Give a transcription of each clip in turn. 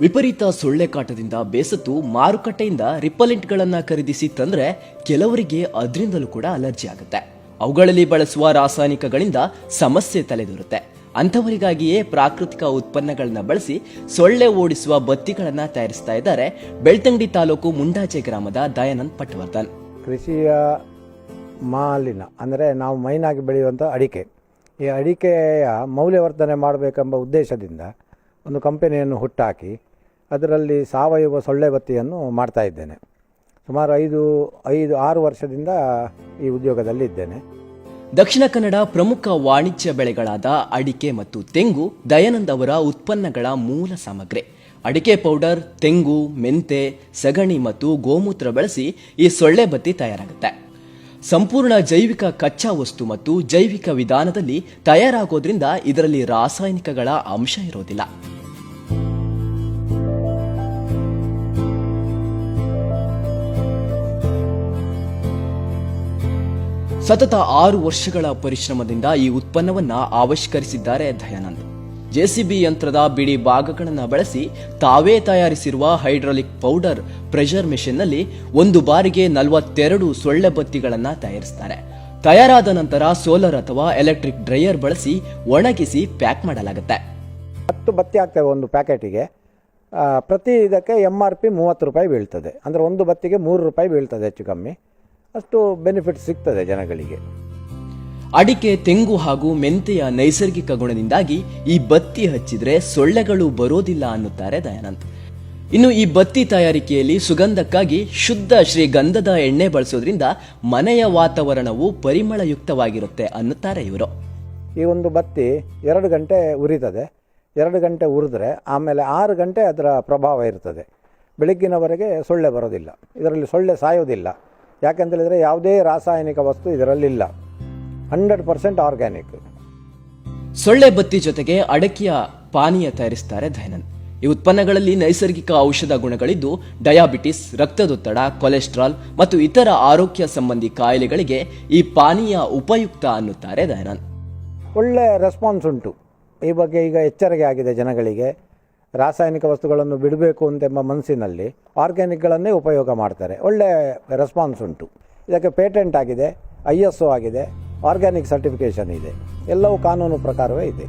ವಿಪರೀತ ಸೊಳ್ಳೆ ಕಾಟದಿಂದ ಬೇಸತ್ತು ಮಾರುಕಟ್ಟೆಯಿಂದ ರಿಪಲೆಂಟ್ಗಳನ್ನು ಖರೀದಿಸಿ ತಂದ್ರೆ ಕೆಲವರಿಗೆ ಅದರಿಂದಲೂ ಕೂಡ ಅಲರ್ಜಿ ಆಗುತ್ತೆ. ಅವುಗಳಲ್ಲಿ ಬಳಸುವ ರಾಸಾಯನಿಕಗಳಿಂದ ಸಮಸ್ಯೆ ತಲೆದೂರುತ್ತೆ. ಅಂಥವರಿಗಾಗಿಯೇ ಪ್ರಾಕೃತಿಕ ಉತ್ಪನ್ನಗಳನ್ನ ಬಳಸಿ ಸೊಳ್ಳೆ ಓಡಿಸುವ ಬತ್ತಿಗಳನ್ನ ತಯಾರಿಸ್ತಾ ಇದ್ದಾರೆ ಬೆಳ್ತಂಗಡಿ ತಾಲೂಕು ಮುಂಡಾಚೆ ಗ್ರಾಮದ ದಯಾನಂದ್ ಪಟ್ವರ್ಧನ್. ಕೃಷಿಯ ಮಾಲಿನ ಅಂದರೆ ನಾವು ಮೈನಾಗಿ ಬೆಳೆಯುವಂಥ ಅಡಿಕೆ, ಈ ಅಡಿಕೆಯ ಮೌಲ್ಯವರ್ಧನೆ ಮಾಡಬೇಕೆಂಬ ಉದ್ದೇಶದಿಂದ ಒಂದು ಕಂಪನಿಯನ್ನು ಹುಟ್ಟಾಕಿ ಅದರಲ್ಲಿ ಸಾವಯವ ಸೊಳ್ಳೆ ಬತ್ತಿಯನ್ನು ಮಾಡ್ತಾ ಇದ್ದೇನೆ. ಸುಮಾರು 5-6 ವರ್ಷದಿಂದ ಈ ಉದ್ಯೋಗದಲ್ಲಿ ಇದ್ದೇನೆ. ದಕ್ಷಿಣ ಕನ್ನಡ ಪ್ರಮುಖ ವಾಣಿಜ್ಯ ಬೆಳೆಗಳಾದ ಅಡಿಕೆ ಮತ್ತು ತೆಂಗು ದಯಾನಂದ್ ಅವರ ಉತ್ಪನ್ನಗಳ ಮೂಲ ಸಾಮಗ್ರಿ. ಅಡಿಕೆ ಪೌಡರ್, ತೆಂಗು, ಮೆಂತೆ, ಸಗಣಿ ಮತ್ತು ಗೋಮೂತ್ರ ಬಳಸಿ ಈ ಸೊಳ್ಳೆ ಬತ್ತಿ ತಯಾರಾಗುತ್ತೆ. ಸಂಪೂರ್ಣ ಜೈವಿಕ ಕಚ್ಚಾ ವಸ್ತು ಮತ್ತು ಜೈವಿಕ ವಿಧಾನದಲ್ಲಿ ತಯಾರಾಗೋದ್ರಿಂದ ಇದರಲ್ಲಿ ರಾಸಾಯನಿಕಗಳ ಅಂಶ ಇರೋದಿಲ್ಲ. ಸತತ 6 ವರ್ಷಗಳ ಪರಿಶ್ರಮದಿಂದ ಈ ಉತ್ಪನ್ನವನ್ನ ಆವಿಷ್ಕರಿಸಿದ್ದಾರೆ ದಯಾನಂದ್. ಜೆಸಿಬಿ ಯಂತ್ರದ ಬಿಡಿ ಭಾಗಗಳನ್ನು ಬಳಸಿ ತಾವೇ ತಯಾರಿಸಿರುವ ಹೈಡ್ರಾಲಿಕ್ ಪೌಡರ್ ಪ್ರೆಷರ್ ಮೆಷಿನ್ನಲ್ಲಿ ಒಂದು ಬಾರಿಗೆ 42 ಸೊಳ್ಳೆ ಬತ್ತಿಗಳನ್ನು ತಯಾರಿಸುತ್ತಾರೆ. ತಯಾರಾದ ನಂತರ ಸೋಲಾರ್ ಅಥವಾ ಎಲೆಕ್ಟ್ರಿಕ್ ಡ್ರೈಯರ್ ಬಳಸಿ ಒಣಗಿಸಿ ಪ್ಯಾಕ್ ಮಾಡಲಾಗುತ್ತೆ. 10 ಬತ್ತಿ ಆಗ್ತವೆ ಒಂದು ಪ್ಯಾಕೆಟಿಗೆ. ಪ್ರತಿ ಇದಕ್ಕೆ MRP 30 ರೂಪಾಯಿ ಬೀಳ್ತದೆ. ಅಂದರೆ ಒಂದು ಬತ್ತಿಗೆ 3 ರೂಪಾಯಿ ಬೀಳ್ತದೆ, ಹೆಚ್ಚು ಕಮ್ಮಿ. ಅಷ್ಟು ಬೆನಿಫಿಟ್ ಸಿಗ್ತದೆ ಜನಗಳಿಗೆ. ಅಡಿಕೆ, ತೆಂಗು ಹಾಗೂ ಮೆಂತೆಯ ನೈಸರ್ಗಿಕ ಗುಣದಿಂದಾಗಿ ಈ ಬತ್ತಿ ಹಚ್ಚಿದ್ರೆ ಸೊಳ್ಳೆಗಳು ಬರೋದಿಲ್ಲ ಅನ್ನುತ್ತಾರೆ ದಯಾನಂದ್. ಇನ್ನು ಈ ಬತ್ತಿ ತಯಾರಿಕೆಯಲ್ಲಿ ಸುಗಂಧಕ್ಕಾಗಿ ಶುದ್ಧ ಶ್ರೀಗಂಧದ ಎಣ್ಣೆ ಬಳಸೋದ್ರಿಂದ ಮನೆಯ ವಾತಾವರಣವು ಪರಿಮಳಯುಕ್ತವಾಗಿರುತ್ತೆ ಅನ್ನುತ್ತಾರೆ ಇವರು. ಈ ಒಂದು ಬತ್ತಿ 2 ಗಂಟೆ ಉರಿತದೆ. 2 ಗಂಟೆ ಉರಿದ್ರೆ ಆಮೇಲೆ 6 ಗಂಟೆ ಅದರ ಪ್ರಭಾವ ಇರ್ತದೆ. ಬೆಳಗ್ಗಿನವರೆಗೆ ಸೊಳ್ಳೆ ಬರೋದಿಲ್ಲ. ಇದರಲ್ಲಿ ಸೊಳ್ಳೆ ಸಾಯೋದಿಲ್ಲ. ಯಾಕೆಂತೇಳಿದರೆ ಯಾವುದೇ ರಾಸಾಯನಿಕ ವಸ್ತು ಇದರಲ್ಲಿಲ್ಲ. 100% ಆರ್ಗ್ಯಾನಿಕ್. ಸೊಳ್ಳೆ ಬತ್ತಿ ಜೊತೆಗೆ ಅಡಕೆಯ ಪಾನೀಯ ತಯಾರಿಸುತ್ತಾರೆ ದಯಾನಂದ್. ಈ ಉತ್ಪನ್ನಗಳಲ್ಲಿ ನೈಸರ್ಗಿಕ ಔಷಧ ಗುಣಗಳಿದ್ದು ಡಯಾಬಿಟಿಸ್, ರಕ್ತದೊತ್ತಡ, ಕೊಲೆಸ್ಟ್ರಾಲ್ ಮತ್ತು ಇತರ ಆರೋಗ್ಯ ಸಂಬಂಧಿ ಕಾಯಿಲೆಗಳಿಗೆ ಈ ಪಾನೀಯ ಉಪಯುಕ್ತ ಅನ್ನುತ್ತಾರೆ ದಯಾನಂದ್. ಒಳ್ಳೆ ರೆಸ್ಪಾನ್ಸ್ ಉಂಟು. ಈ ಬಗ್ಗೆ ಈಗ ಎಚ್ಚರಿಕೆ ಆಗಿದೆ ಜನಗಳಿಗೆ. ರಾಸಾಯನಿಕ ವಸ್ತುಗಳನ್ನು ಬಿಡಬೇಕು ಅಂತೆಂಬ ಮನಸ್ಸಿನಲ್ಲಿ ಆರ್ಗ್ಯಾನಿಕ್ಗಳನ್ನೇ ಉಪಯೋಗ ಮಾಡ್ತಾರೆ. ಒಳ್ಳೆ ರೆಸ್ಪಾನ್ಸ್ ಉಂಟು. ಇದಕ್ಕೆ ಪೇಟೆಂಟ್ ಆಗಿದೆ, ISO ಆಗಿದೆ, ಆರ್ಗ್ಯಾನಿಕ್ ಸರ್ಟಿಫಿಕೇಶನ್ ಇದೆ. ಎಲ್ಲವೂ ಕಾನೂನು ಪ್ರಕಾರವೇ ಇದೆ.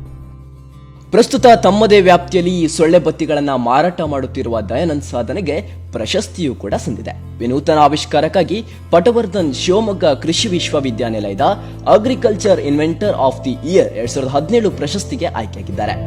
ಪ್ರಸ್ತುತ ತಮ್ಮದೇ ವ್ಯಾಪ್ತಿಯಲ್ಲಿ ಈ ಸೊಳ್ಳೆ ಬತ್ತಿಗಳನ್ನು ಮಾರಾಟ ಮಾಡುತ್ತಿರುವ ದಯಾನಂದ್ ಸಾಧನೆಗೆ ಪ್ರಶಸ್ತಿಯೂ ಕೂಡ ಸಂದಿದೆ. ವಿನೂತನ ಆವಿಷ್ಕಾರಕ್ಕಾಗಿ ಪಟವರ್ಧನ್ ಶಿವಮೊಗ್ಗ ಕೃಷಿ ವಿಶ್ವವಿದ್ಯಾನಿಲಯದ agriculture inventor of the year 2017 ಪ್ರಶಸ್ತಿಗೆ ಆಯ್ಕೆಯಾಗಿದ್ದಾರೆ.